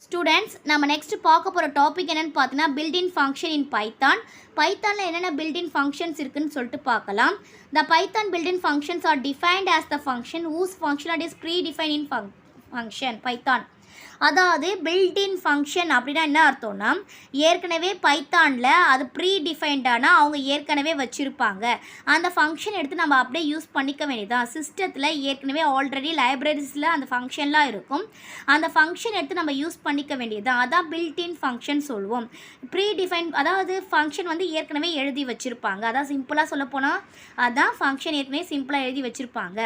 Students நம்ம next பார்க்க போகிற டாபிக் என்னென்னு பார்த்தீங்கன்னா பில்ட்-இன் ஃபங்க்ஷன் இன் பைத்தான். பைத்தானில் என்னென்ன பில்ட்-இன் ஃபங்க்ஷன்ஸ் இருக்குன்னு சொல்லிட்டு பார்க்கலாம். The Python built-in functions are defined as the function whose functionality is predefined in function Python. அதாவது பில்ட்-இன் ஃபங்க்ஷன் அப்படின்னா என்ன அர்த்தம்னா ஏற்கனவே பைத்தானில் அது ப்ரீ டிஃபைன்டானா அவங்க ஏற்கனவே வச்சுருப்பாங்க. அந்த ஃபங்க்ஷன் எடுத்து நம்ம அப்படியே யூஸ் பண்ணிக்க வேண்டியதான். சிஸ்டத்தில் ஏற்கனவே ஆல்ரெடி லைப்ரரிஸில் அந்த ஃபங்க்ஷன்லாம் இருக்கும். அந்த ஃபங்க்ஷன் எடுத்து நம்ம யூஸ் பண்ணிக்க வேண்டியதான். அதான் பில்ட்-இன் ஃபங்க்ஷன் சொல்லுவோம். ப்ரீ டிஃபைன் அதாவது ஃபங்க்ஷன் வந்து ஏற்கனவே எழுதி வச்சுருப்பாங்க. அதான் சிம்பிளாக சொல்லப்போனால் அதான் ஃபங்க்ஷன் ஏற்கனவே சிம்பிளாக எழுதி வச்சுருப்பாங்க.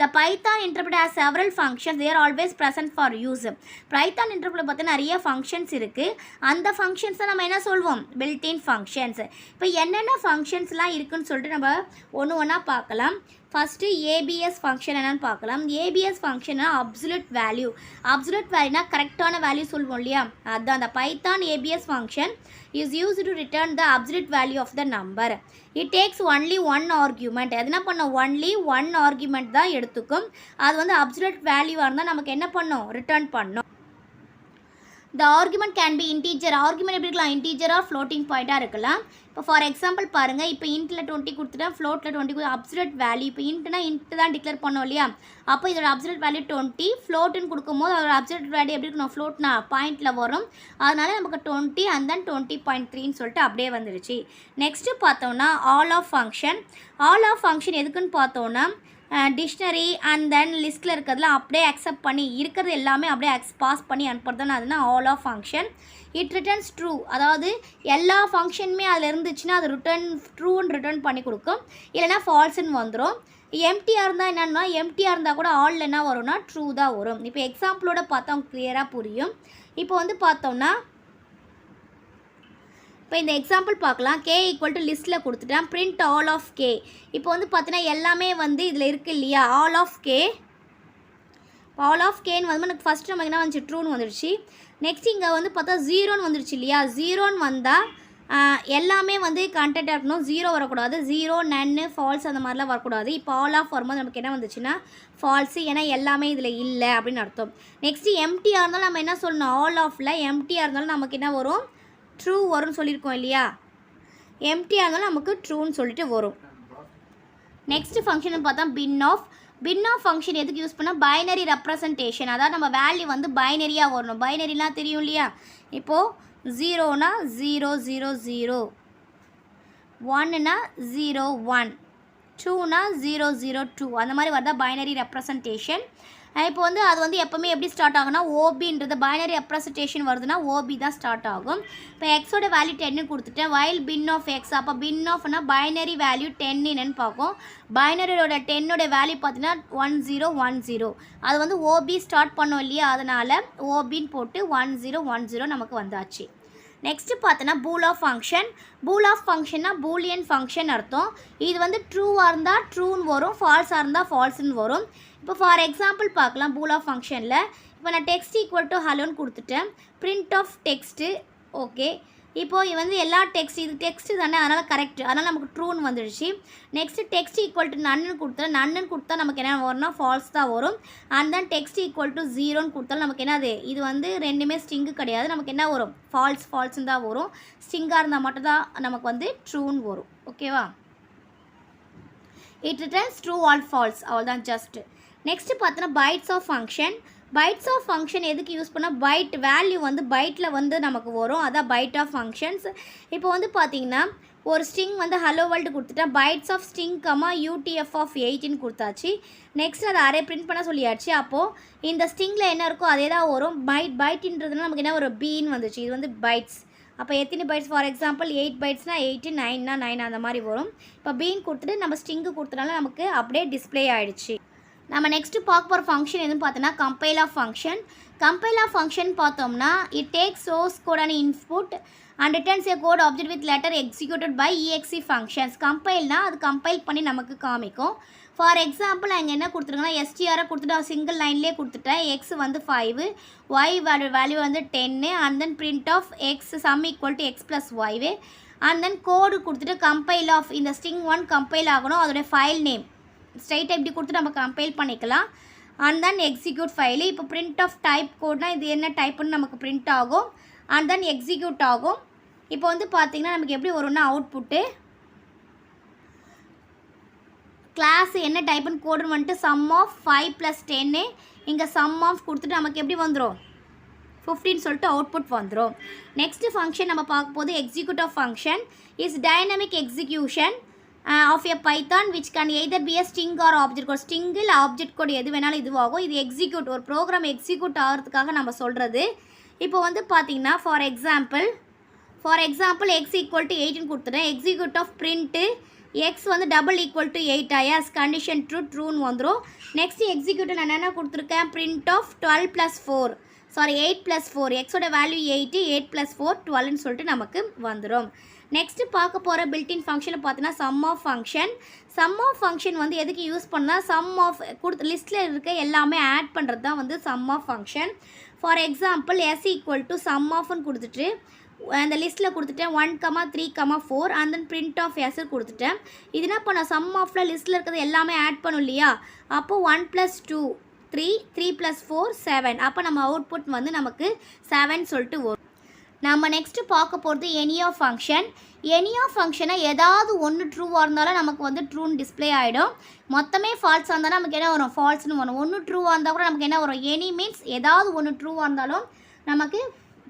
The Python interpreter has several functions. They are always present for use. Python interpreter பார்த்தா நிறைய ஃபங்க்ஷன்ஸ் இருக்குது. அந்த ஃபங்க்ஷன்ஸை நம்ம என்ன சொல்வோம்? Built-in functions. இப்போ என்னென்ன ஃபங்க்ஷன்ஸ்லாம் இருக்குதுன்னு சொல்லிட்டு நம்ம ஒன்று ஒன்றா பார்க்கலாம். ஃபஸ்ட்டு ஏபிஎஸ் ஃபங்க்ஷன் என்னென்னு பார்க்கலாம். ஏபிஎஸ் ஃபங்க்ஷன்னா அப்சல்யூட் வேல்யூ. அப்சல்யூட் வேல்யூனா கரெக்டான வேல்யூ சொல்லுவோம் இல்லையா, அதுதான் அந்த Python ABS function is used to return the absolute value of the number. It takes only one argument. அது என்ன பண்ணோம்? ஒன்லி ஒன் ஆர்கியூமெண்ட் தான் எடுத்துக்கும். அது வந்து அப்சல்யூட் வேல்யூவாக இருந்தால் நமக்கு என்ன பண்ணோம்? ரிட்டர்ன் பண்ணோம். The argument can be integer. argument எப்படி இருக்கலாம்? இன்டீஜர் ஆர் ஃப்ளோட்டிங் பாயிண்ட்டாக இருக்கலாம். இப்போ ஃபார் எக்ஸாம்பிள் பாருங்கள், இப்போ இன்ட்டில் 20 கொடுத்துட்டா ஃப்ளோட்டில் 20 அப்சல்யூட் வேல்யூ. இப்போ இன்ட்டுனா இன்ட்டு தான் டிக்ளேர் பண்ணோம் இல்லையா, அப்போ இதோட அப்சல்யூட் வேல்யூ 20. ஃப்ளோட்டுன்னு கொடுக்கும்போது அதோட அப்சல்யூட் வேல்யூ எப்படி இருக்கணும்? ஃப்ளோட்னா பாயிண்ட்டில் வரும். அதனால நமக்கு 20 and then 20.3ன்னு சொல்லிட்டு அப்படியே வந்துடுச்சு. நெக்ஸ்ட்டு பார்த்தோம்னா all of function. All of function எதுக்குன்னு பார்த்தோன்னா டிக்ஷனரி அண்ட் தென் லிஸ்ட்டில் இருக்கிறதுலாம் அப்படியே அக்செப்ட் பண்ணி இருக்கிறது எல்லாமே அப்படியே பாஸ் பண்ணி அனுப்புறது அதுதான் all of function. It returns true. அதாவது எல்லா ஃபங்க்ஷனுமே அதில் இருந்துச்சுன்னா அது ட்ரூன்னு ரிட்டர்ன் பண்ணி கொடுக்கும், இல்லைனா ஃபால்ஸுன்னு வந்துடும். எம்டியாக இருந்தால் என்னென்னா, எம்டியாக இருந்தால் கூட ஆல் என்ன வரும்னா ட்ரூ தான் வரும். இப்போ எக்ஸாம்பிளோட பார்த்தா அவங்க கிளியராக புரியும். இப்போ வந்து பார்த்தோம்னா இப்போ இந்த எக்ஸாம்பிள் பார்க்கலாம். k ஈக்குவல் டு லிஸ்ட்டில் கொடுத்துட்டேன் பிரிண்ட் ஆல் ஆஃப் k. இப்போ வந்து பார்த்தீங்கன்னா எல்லாமே வந்து இதில் இருக்குது இல்லையா, all of k. All of கேன்னு வந்து எனக்கு ஃபஸ்ட்டு நமக்கு என்ன வந்துச்சு? ட்ரூன்னு வந்துடுச்சு. நெக்ஸ்ட் இங்கே வந்து பார்த்தா ஜீரோன்னு வந்துடுச்சு இல்லையா. ஜீரோன்னு வந்தால் எல்லாமே வந்து கண்டெக்டாக இருக்கணும், ஜீரோ வரக்கூடாது. ஜீரோ நன்னு ஃபால்ஸ் அந்த மாதிரிலாம் வரக்கூடாது. இப்போ ஆல் ஆஃப் வரும்போது நமக்கு என்ன வந்துச்சுன்னா ஃபால்ஸு, ஏன்னா எல்லாமே இதில் இல்லை அப்படின்னு அர்த்தம். நெக்ஸ்ட்டு எம்டியாக இருந்தாலும் நம்ம என்ன சொல்லணும்? ஆல் ஆஃபில் எம்டியாக இருந்தாலும் நமக்கு என்ன வரும்? ட்ரூ வரும்னு சொல்லியிருக்கோம் இல்லையா. எம்டியாக இருந்தாலும் நமக்கு ட்ரூன்னு சொல்லிட்டு வரும். நெக்ஸ்ட்டு ஃபங்க்ஷன் பார்த்தா பின் ஆஃப். பின் ஆஃப் ஃபங்க்ஷன் எதுக்கு யூஸ் பண்ணால் பைனரி ரெப்ரசன்டேஷன். அதாவது நம்ம வேல்யூ வந்து பைனரியாக வரணும். பைனரிலாம் தெரியும் இல்லையா. இப்போது 0னா 0 0 0, 1னா 0 1, 2னா 0 0 2, அந்த மாதிரி வரதா பைனரி ரெப்ரசன்டேஷன். இப்போ வந்து அது வந்து எப்போவுமே எப்படி ஸ்டார்ட் ஆகுனா ஓபின்றது பைனரி ரெப்ரசன்டேஷன் வருதுன்னா ஓபி தான் ஸ்டார்ட் ஆகும். இப்போ எக்ஸோட வேல்யூ 10 கொடுத்துட்டேன். While bin of x. அப்போ பின் ஆஃப்னா பைனரி வேல்யூ 10 என்னன்னு பார்க்கும். பைனரியோட 10ஓட வேல்யூ பார்த்தீங்கன்னா 1010. அது வந்து ஓபி ஸ்டார்ட் பண்ணோம் இல்லையா, அதனால் ஓபின்னு போட்டு 1010 நமக்கு வந்தாச்சு. நெக்ஸ்ட்டு பார்த்தோன்னா bool of function. Bool of ஃபங்க்ஷன்னா பூலியன் ஃபங்க்ஷன் அர்த்தம். இது வந்து ட்ரூவாக இருந்தால் ட்ரூன்னு வரும், ஃபால்ஸாக இருந்தால் ஃபால்ஸுன்னு வரும். இப்போ ஃபார் எக்ஸாம்பிள் பார்க்கலாம் பூல் ஆஃப் ஃபங்க்ஷனில். இப்போ நான் டெக்ஸ்ட் ஈக்குவல் டு ஹலோன்னு கொடுத்துட்டேன். Print of text okay. இப்போது இது வந்து எல்லா இது டெக்ஸ்ட்டு தானே, அதனால் கரெக்ட், அதனால் நமக்கு ட்ரூன்னு வந்துடுச்சு. நெக்ஸ்ட்டு டெக்ஸ்ட் ஈக்குவல் டு நன்னு கொடுத்தேன். நன்னு கொடுத்தா நமக்கு என்ன வரும்னா ஃபால்ஸ் தான் வரும். And then text equal to 0ன்னு கொடுத்தாலும் நமக்கு என்னது? இது வந்து ரெண்டுமே ஸ்ட்ரிங்கு கிடையாது, நமக்கு என்ன வரும்? ஃபால்ஸ்ன்னு தான் வரும். ஸ்ட்ரிங்காக இருந்தால் மட்டும் தான் நமக்கு வந்து ட்ரூன்னு வரும். ஓகேவா. It returns true all false, அவ்வளோதான் ஜஸ்ட்டு. நெக்ஸ்ட்டு பார்த்தோன்னா bytes of function. Bytes of function எதுக்கு யூஸ் பண்ணால் பைட் வேல்யூ வந்து பைட்டில் வந்து நமக்கு வரும், அதான் பைட் ஆஃப் ஃபங்க்ஷன்ஸ். இப்போ வந்து பார்த்தீங்கன்னா ஒரு ஸ்ட்ரிங் வந்து ஹலோ வேர்ல்டு கொடுத்துட்டேன். Bytes of string UTF of 8ன்னு கொடுத்தாச்சு. நெக்ஸ்ட் அதை அரே பிரிண்ட் பண்ண சொல்லியாச்சு. அப்போது இந்த ஸ்ட்ரிங்கில் என்ன இருக்கோ அதே தான் வரும். பைட்ன்றதுனால நமக்கு என்ன ஒரு பீன்னு வந்துச்சு. இது வந்து பைட்ஸ். அப்போ எத்தனை பைட்ஸ்? ஃபார் எக்ஸாம்பிள் 8 பைட்ஸ்னால் 8, 9னா 9 அந்த மாதிரி வரும். இப்போ பீன் கொடுத்துட்டு நம்ம ஸ்ட்ரிங்கு கொடுத்தனால நமக்கு அப்படியே டிஸ்பிளே ஆகிடுச்சு. நம்ம நெக்ஸ்ட்டு பார்க்க போகிற ஃபங்க்ஷன் எதுன்னு பார்த்தோன்னா compile of function. Compile of function பார்த்தோம்னா it takes source code and input and returns a code object with letter executed by exe functions. கம்பைல்னால் அது கம்பைல் பண்ணி நமக்கு காமிக்கும். ஃபார் எக்ஸாம்பிள் அங்கே என்ன கொடுத்துருங்கன்னா எஸ்டிஆரை கொடுத்துட்டு சிங்கிள் லைன்லேயே கொடுத்துட்டேன். எக்ஸ் வந்து 5, ஒய் வேல்யூ வந்து 10 and then print of X sum equal to X plus ஒய்வே அண்ட் தென் கோடு கொடுத்துட்டு கம்பைல் ஆஃப் இந்த ஸ்ட்ரிங் 1 கம்பைல் ஆகணும். அதோடைய ஃபைல் நேம் ஸ்ட்ரைட்டாக இப்படி கொடுத்து நம்ம கம்பைல் பண்ணிக்கலாம். And then execute file. இப்போ பிரிண்ட் ஆஃப் டைப் கோட்னால் இது என்ன டைப்புன்னு நமக்கு பிரிண்ட் ஆகும் அண்ட் தென் எக்ஸிக்யூட் ஆகும். இப்போ வந்து பார்த்திங்கன்னா நமக்கு எப்படி வரும்னா அவுட்புட்டு கிளாஸ் என்ன டைப்புன்னு கோடுன்னு வந்துட்டு சம் ஆஃப் 5 + 10 இங்கே சம் ஆஃப் கொடுத்துட்டு நமக்கு எப்படி வந்துடும் 15 சொல்லிட்டு அவுட்புட் வந்துடும். நெக்ஸ்ட் ஃபங்க்ஷன் நம்ம பார்க்க போது execute of function is dynamic execution of a Python which can either be a string or object code. String இல்லை ஆப்ஜெக்ட் கோட் எது வேணாலும் இதுவாகும். இது எக்ஸிக்யூட் ஒரு ப்ரோக்ராம் எக்ஸிக்யூட் ஆகிறதுக்காக நம்ம சொல்கிறது. இப்போ வந்து பார்த்திங்கன்னா for example X equal to 8ன்னு கொடுத்துட்டேன். எக்ஸிக்யூட் ஆஃப் பிரிண்ட்டு எக்ஸ் வந்து = 8 எஸ் கண்டிஷன் ட்ரூன்னு வந்துடும். நெக்ஸ்ட் எக்ஸிக்யூட்டிவ் நான் என்ன கொடுத்துருக்கேன் பிரிண்ட் ஆஃப் 12 + 4 8 + 4 எக்ஸோட வேல்யூ 8 + 4 12ன்னு சொல்லிட்டு நமக்கு வந்துடும். நெக்ஸ்ட்டு பார்க்க போகிற பில்டின் ஃபங்க்ஷனில் பார்த்தீங்கன்னா சம் ஆஃப் ஃபங்க்ஷன் வந்து எதுக்கு யூஸ் பண்ணால் சம் ஆஃப் லிஸ்ட்டில் இருக்க எல்லாமே ஆட் பண்ணுறது தான் வந்து sum of function. For example S equal to sum ஆஃப்னு கொடுத்துட்டு அந்த லிஸ்ட்டில் கொடுத்துட்டேன் 1, 3, 4 and then print of S கொடுத்துட்டேன். இது என்ன பண்ண சம் ஆஃபில் லிஸ்ட்டில் இருக்கிறது எல்லாமே ஆட் பண்ணும் இல்லையா. அப்போது 1 + 2 3 + 4 7. அப்போ நம்ம அவுட்புட் வந்து நமக்கு 7 சொல்லிட்டு வரும். நம்ம நெக்ஸ்ட்டு பார்க்க போகிறது எனி ஆஃப் ஃபங்க்ஷனை ஏதாவது ஒன்று ட்ரூவாக இருந்தாலும் நமக்கு வந்து ட்ரூன்னு டிஸ்பிளே ஆகிடும். மொத்தமே ஃபால்ஸாக இருந்தாலும் நமக்கு என்ன வரும் ஃபால்ஸ்னு வரும். ஒன்று ட்ரூவாக இருந்தால் கூட நமக்கு என்ன வரும் எனி மீன்ஸ் ஏதாவது ஒன்று ட்ரூவாக இருந்தாலும் நமக்கு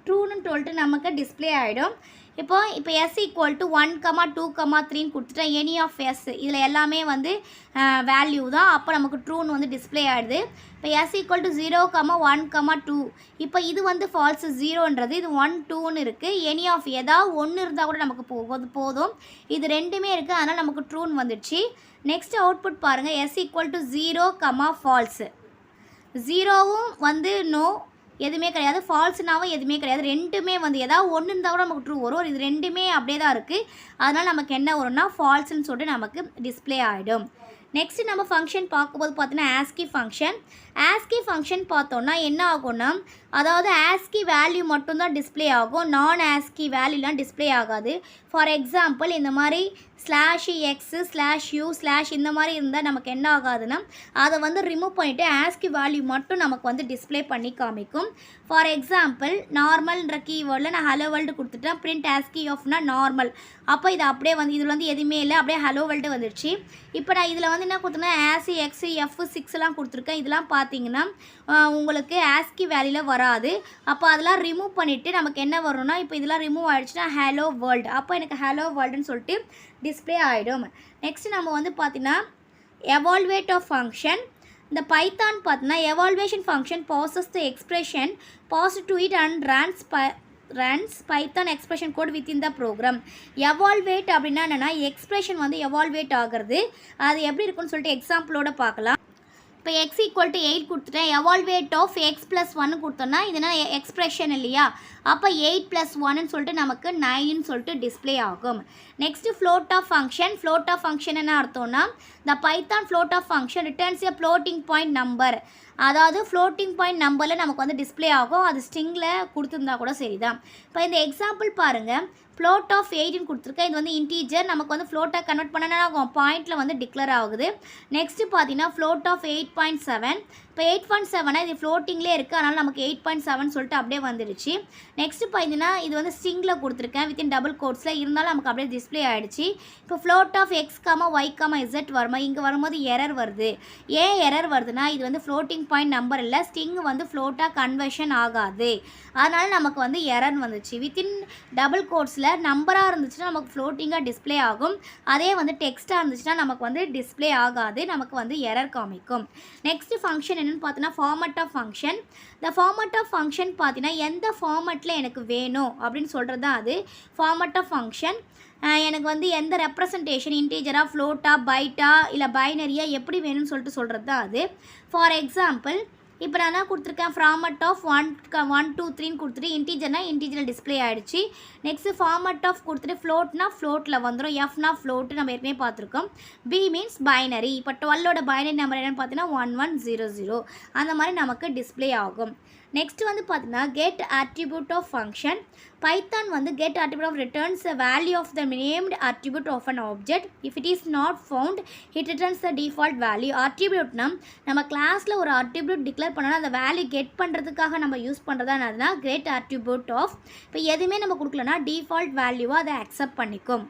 ட்ரூன்னு சொல்லிட்டு நமக்கு டிஸ்பிளே ஆகிடும். இப்போ எஸ் ஈக்குவல் டு 1, 2, 3ன்னு கொடுத்துட்டேன். எனி ஆஃப் எஸ் இதில் எல்லாமே வந்து வேல்யூ தான். அப்போ நமக்கு ட்ரூன்னு வந்து டிஸ்பிளே ஆகிடுது. இப்போ எஸ் ஈக்குவல் டு 0, 1, 2 இப்போ இது வந்து ஃபால்ஸு 0ன்றது இது 1, 2ன்னு இருக்குது. எனி ஆஃப் ஏதாவது ஒன்று இருந்தால் கூட நமக்கு போதும். இது ரெண்டுமே இருக்குது அதனால் நமக்கு ட்ரூன்னு வந்துடுச்சு. நெக்ஸ்ட் அவுட்புட் பாருங்கள் எஸ் ஈக்குவல் டு 0, ஃபால்ஸு 0வும் வந்து நோ எதுவுமே கிடையாது, ஃபால்ஸ்னாவும் எதுவுமே கிடையாது. ரெண்டுமே வந்து ஏதாவது ஒன்று இருந்தால் கூட நமக்கு ட்ரூ வரும். இது ரெண்டுமே அப்படியே தான் இருக்குது. அதனால் நமக்கு என்ன வரும்னா ஃபால்ஸ்ன்னு சொல்லிட்டு நமக்கு டிஸ்பிளே ஆகிடும். நெக்ஸ்ட்டு நம்ம ஃபங்க்ஷன் பார்க்கும்போது பார்த்தீங்கன்னா ஆஸ்கி ஃபங்க்ஷன் பார்த்தோன்னா என்ன ஆகும்னா அதாவது ஆஸ்கி வேல்யூ மட்டும்தான் டிஸ்பிளே ஆகும். நான் ஆஸ்கி வேல்யூலாம் டிஸ்பிளே ஆகாது. ஃபார் எக்ஸாம்பிள் இந்த மாதிரி /x/u/ இந்த மாதிரி இருந்தால் நமக்கு என்ன ஆகாதுன்னா அதை வந்து ரிமூவ் பண்ணிவிட்டு ஆஸ்கி வேல்யூ மட்டும் நமக்கு வந்து டிஸ்பிளே பண்ணி காமிக்கும். ஃபார் எக்ஸாம்பிள் நார்மல்ன்ற கீவேர்டில் நான் ஹலோ வேர்ல்டு கொடுத்துட்டேன். பிரிண்ட் ஆஸ்கி ஆஃப்னா நார்மல். அப்போ இது அப்படியே வந்து இதில் வந்து எதுவுமே இல்லை, அப்படியே ஹலோ வேர்ல்டு வந்துடுச்சு. இப்போ நான் இதில் வந்து என்ன கொடுத்தேன்னா ஆசி எக்ஸ் F6 கொடுத்துருக்கேன். இதெல்லாம் பார்த்தீங்கன்னா உங்களுக்கு ஆஸ்கி வேல்யூவில் வராது. அப்போ அதெல்லாம் ரிமூவ் பண்ணிவிட்டு நமக்கு என்ன வரும்னா இப்போ இதெல்லாம் ரிமூவ் ஆகிடுச்சுன்னா ஹலோ வேர்ல்டு. அப்போ எனக்கு ஹலோ வேர்ல்டுன்னு சொல்லிட்டு டிஸ்பிளே ஆகிடும். நெக்ஸ்ட் நம்ம வந்து பார்த்தீங்கன்னா எவால்வேட் ஆஃப் ஃபங்க்ஷன். இந்த பைத்தான் பார்த்தீங்கன்னா evaluation function passes the expression pass to it and runs Python expression code within the program. Evaluate அப்படின்னா என்னென்னா எக்ஸ்பிரஷன் வந்து எவால்வேட் ஆகிறது. அது எப்படி இருக்குன்னு சொல்லிட்டு எக்ஸாம்பிளோட பார்க்கலாம். இப்போ x = 8 கொடுத்துட்டேன். எவால்வேட் ஆஃப் x + 1 கொடுத்தோன்னா இதுனா எக்ஸ்பிரஷன் இல்லையா. அப்போ 8 + 1ன்னு சொல்லிட்டு நமக்கு 9ன்னு சொல்லிட்டு டிஸ்பிளே ஆகும். நெக்ஸ்ட்டு ஃப்ளோட் ஆஃப் ஃபங்க்ஷன் என்ன அர்த்தம்னா the Python float of function returns a floating point number. அதாவது ஃப்ளோட்டிங் பாயிண்ட் நம்பரில் நமக்கு வந்து டிஸ்பிளே ஆகும். அது ஸ்ட்ரிங்கில் கொடுத்துருந்தா கூட சரி தான். இப்போ இந்த எக்ஸாம்பிள் பாருங்கள். ஃப்ளோட் ஆஃப் 8ன்னு கொடுத்துருக்கேன். இது வந்து இன்டீஜர். நமக்கு வந்து ஃப்ளோட்டாக கன்வெர்ட் பண்ணனா ஆகும் பாயிண்டில் வந்து டிக்ளேர் ஆகுது. நெக்ஸ்ட்டு பார்த்தீங்கன்னா ஃப்ளோட் ஆஃப் 8.7. இப்போ 8.7 இது ஃப்ளோட்டிங்லேயே இருக்குது. அதனால் நமக்கு 8.7 சொல்லிட்டு அப்படியே வந்துடுச்சு. நெக்ஸ்ட்டு பார்த்தீங்கன்னா இது வந்து ஸ்ட்ரிங்கில் கொடுத்துருக்கேன் வித்தின் டபுள் கோட்ஸில் இருந்தாலும் நமக்கு அப்படியே டிஸ்பிளே ஆகிடுச்சு. இப்போ float of x, y, z வருமா இங்கே வரும்போது எரர் வருது. ஏன் எரர் வருதுன்னா இது வந்து ஃப்ளோட்டிங் பாயிண்ட் நம்பர் இல்லை, ஸ்ட்ரிங் வந்து ஃப்ளோட்டாக கன்வர்ஷன் ஆகாது. அதனால் நமக்கு வந்து எரர் வந்துச்சு. வித்தின் டபுள் கோட்ஸில் நம்பராக இருந்துச்சுன்னா நமக்கு ஃப்ளோட்டிங்காக டிஸ்பிளே ஆகும். அதே வந்து டெக்ஸ்ட்டாக இருந்துச்சுன்னா நமக்கு வந்து டிஸ்பிளே ஆகாது, நமக்கு வந்து எரர் காமிக்கும். நெக்ஸ்ட் ஃபங்க்ஷன் என்னென்னு பார்த்தீங்கன்னா ஃபார்மட் ஆஃப் ஃபங்க்ஷன். இந்த ஃபார்மட் ஆஃப் ஃபங்க்ஷன் பார்த்தீங்கன்னா எந்த ஃபார்மட்டில் எனக்கு வேணும் அப்படின்னு சொல்கிறது தான் அது ஃபார்மட் ஆஃப் ஃபங்க்ஷன். எனக்கு வந்து எந்த ரெப்ரசன்டேஷன் இன்டீஜராக ஃப்ளோட்டா பைட்டா இல்லை பைனரியாக எப்படி வேணும்னு சொல்லிட்டு சொல்கிறது தான் அது. ஃபார் எக்ஸாம்பிள் இப்போ நான் என்ன கொடுத்துருக்கேன், ஃபார்மட் ஆஃப் 1 2 3ன்னு கொடுத்துட்டு இன்டீஜர்னா இன்டீஜரில் டிஸ்பிளே ஆகிடுச்சு. நெக்ஸ்ட்டு ஃபார்மட் ஆஃப் கொடுத்துட்டு ஃப்ளோட்னா ஃப்ளோட்டில் வந்துடும், எஃப்னா ஃப்ளோட்டு நம்ம ஏற்கனவே பார்த்துருக்கோம். B means binary. இப்போ 12ஓட பைனரி நம்பர் என்னென்னு பார்த்தீங்கன்னா 1100 அந்த மாதிரி நமக்கு டிஸ்பிளே ஆகும். நெக்ஸ்ட் வந்து பார்த்தீங்கன்னா get attribute of function. Python வந்து get attribute of returns the value of the named attribute of an object. If it is not found it returns the default value. அட்ரிபியூட்னா நம்ம கிளாஸில் ஒரு அட்ரிபியூட் டிக்ளேர் பண்ணால் அந்த value get பண்ணுறதுக்காக நம்ம use பண்ணுறதா கெட் அட்ரிபியூட் ஆஃப். இப்போ எதுவுமே நம்ம கொடுக்கலன்னா டிஃபால்ட் வேல்யூவாக அதை அக்செப்ட் பண்ணிக்கும்.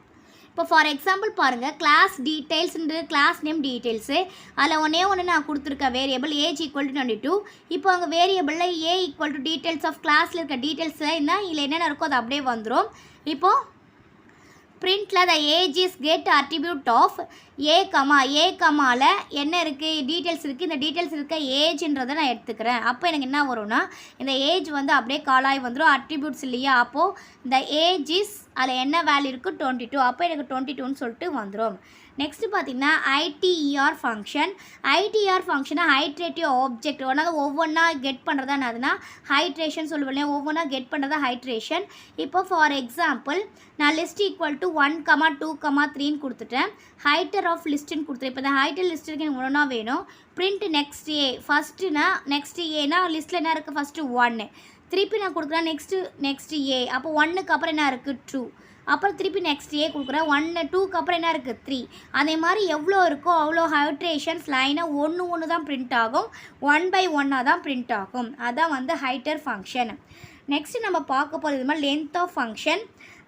இப்போ ஃபார் எக்ஸாம்பிள் பாருங்கள், கிளாஸ் டீட்டெயில்ஸ்ன்றது கிளாஸ் நேம் டீட்டெயில்ஸு. அதில் ஒன்று நான் கொடுத்துருக்கேன் வேரியபிள் ஏஜ் ஈக்குவல் டு 22. இப்போ அங்கே வேரியபிளில் ஏ ஈக்குவல் டு டீட்டெயில்ஸ் ஆஃப் கிளாஸில் இருக்க டீட்டெயில்ஸில் என்ன இதில் என்னென்ன இருக்கோ அது அப்படியே வந்துடும். இப்போது பிரிண்டில் the age is get attribute of A கமாவில் என்ன இருக்குது, டீட்டெயில்ஸ் இருக்குது. இந்த டீட்டெயில்ஸ் இருக்க ஏஜ்ன்றதை நான் எடுத்துக்கிறேன். அப்போ எனக்கு என்ன வரும்னா இந்த ஏஜ் வந்து அப்படியே காலாகி வந்துடும், அட்ரிபியூட்ஸ் இல்லையா. அப்போது இந்த ஏஜ் இஸ் அதில் என்ன வேல்யூ இருக்குது 22. அப்போ எனக்கு 22ன்னு சொல்லிட்டு வந்துடும். நெக்ஸ்ட்டு பார்த்திங்கன்னா ஐடிஇஆர் ஃபங்க்ஷன். ஐடிஆர் ஃபங்க்ஷனை ஹைட்ரேட்டிவ் ஆப்ஜெக்ட் ஒவ்வொன்றா கெட் பண்ணுறதா அதுனா ஹைட்ரேஷன் சொல்லுவேன் இல்லையா, ஒவ்வொன்றா கெட் பண்ணுறதா ஹைட்ரேஷன். இப்போ ஃபார் எக்ஸாம்பிள் நான் லிஸ்ட் ஈக்குவல் டு 1 2 3ன்னு கொடுத்துட்டேன். ஹைட்டர் ஆஃப் லிஸ்ட்டுன்னு கொடுத்துட்டேன். இப்போ இந்த ஹைட்டர் லிஸ்ட்டுக்கு எனக்கு ஒன்றா வேணும். பிரிண்ட் நெக்ஸ்ட் ஏ. ஃபஸ்ட்டுனா நெக்ஸ்ட் ஏனா லிஸ்ட்டில் என்ன இருக்குது, ஃபஸ்ட்டு 1. திருப்பி நான் கொடுக்குறேன் நெக்ஸ்ட்டு ஏ. அப்போ 1க்கு அப்புறம் என்ன இருக்குது 2. அப்புறம் திருப்பி நெக்ஸ்ட் ஏ கொடுக்குறேன். 1 2க்கு அப்புறம் என்ன இருக்குது 3. அதே மாதிரி எவ்வளோ இருக்கோ அவ்வளோ ஹைட்ரேஷன்ஸ் லைனாக ஒன்று தான் பிரிண்ட் ஆகும், 1 by 1 தான் பிரிண்ட் ஆகும். அதான் வந்து ஹைட்டர் ஃபங்க்ஷன். நெக்ஸ்ட்டு நம்ம பார்க்க போகிறது இது மாதிரி length of function.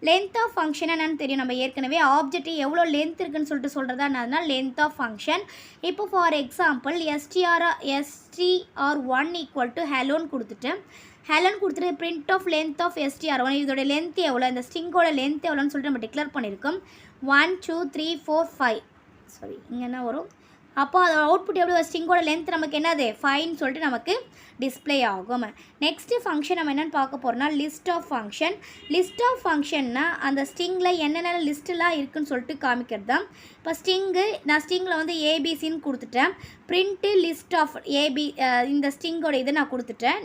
Length of function என்னன்னு தெரியும், நம்ம ஏற்கனவே ஆப்ஜெக்ட் எவ்வளோ லென்த் இருக்குன்னு சொல்லிட்டு சொல்கிறதா அதனால் லென்த் ஆஃப் ஃபங்க்ஷன். இப்போ for example str1 equal to ஹெலோன்னு கொடுத்துட்டேன். ஹெலன் கொடுத்துட்டு print of length of str1 இதோட லென்த் எவ்வளோ, இந்த ஸ்ட்ரிங்கோட லென்த் எவ்வளோன்னு சொல்லிட்டு நம்ம டிக்ளேர் பண்ணியிருக்கோம். 1 2 3 4 5 சாரி இங்கே என்ன வரும், அப்போ அதோட அவுட்புட் எப்படி ஒரு ஸ்ட்ரிங்கோட லென்த் நமக்கு என்னது 5ன்னு சொல்லிட்டு நமக்கு டிஸ்பிளே ஆகும். நெக்ஸ்ட்டு ஃபங்க்ஷன் நம்ம என்னென்னு பார்க்க போகிறோம்னா list of function. List of ஃபங்க்ஷன்னா அந்த ஸ்ட்ரிங்கில் என்னென்ன லிஸ்ட்டெலாம் இருக்குதுன்னு சொல்லிட்டு காமிக்கிறது தான். இப்போ நான் ஸ்ட்ரிங்கில் வந்து ஏபிசின்னு கொடுத்துட்டேன். பிரிண்ட்டு லிஸ்ட் ஆஃப் ஏபி இந்த ஸ்ட்ரிங்கோட இது நான் கொடுத்துட்டேன்.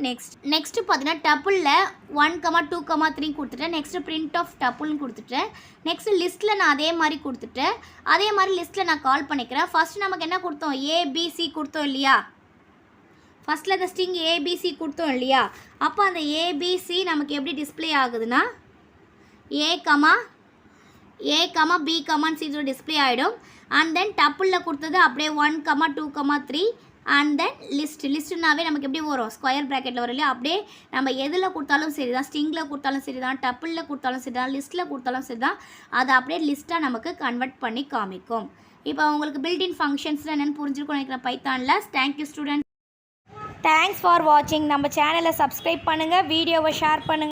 நெக்ஸ்ட்டு பார்த்தீங்கன்னா டப்புளில் 1 2 3 கொடுத்துட்டேன். நெக்ஸ்ட்டு பிரிண்ட் ஆஃப் டப்புள்னு கொடுத்துட்டேன். நெக்ஸ்ட்டு லிஸ்ட்டில் நான் அதே மாதிரி கொடுத்துட்டேன். அதே மாதிரி லிஸ்ட்டில் நான் கால் பண்ணிக்கிறேன். ஃபஸ்ட்டு நமக்கு என்ன கொடுத்தோம், ஏபிசி கொடுத்தோம் இல்லையா. ஃபஸ்ட்டில் இந்த ஸ்ட்ரிங் ஏபிசி கொடுத்தோம் இல்லையா. அப்போ அந்த ஏபிசி நமக்கு எப்படி டிஸ்பிளே ஆகுதுன்னா ஏ பி சி டிஸ்பிளே ஆகிடும். அண்ட் தென் டப்புளில் கொடுத்தது அப்படியே 1 2 3 அண்ட் தென் லிஸ்ட்டுனாவே நமக்கு எப்படி வரும், ஸ்கொயர் ப்ராக்கெட்டில் வரும் இல்லையா. அப்படியே நம்ம எதில் கொடுத்தாலும் சரி தான், ஸ்ட்ரிங்கில் கொடுத்தாலும் சரி தான், டப்புளில் கொடுத்தாலும் சரி தான், லிஸ்ட்டில் கொடுத்தாலும் சரி தான், அதை அப்படியே லிஸ்ட்டாக நமக்கு கன்வெர்ட் பண்ணி காமிக்கும். இப்போ உங்களுக்கு பில்டின் ஃபங்க்ஷன்ஸ்லாம் என்னென்னு புரிஞ்சிருக்கும்னு நினைக்கிறேன் பைத்தானில். Thank you student. தேங்க்ஸ் ஃபார் வாட்சிங். நம்ம சேனலை சப்ஸ்கிரைப் பண்ணுங்கள், வீடியோவை ஷேர் பண்ணுங்கள்.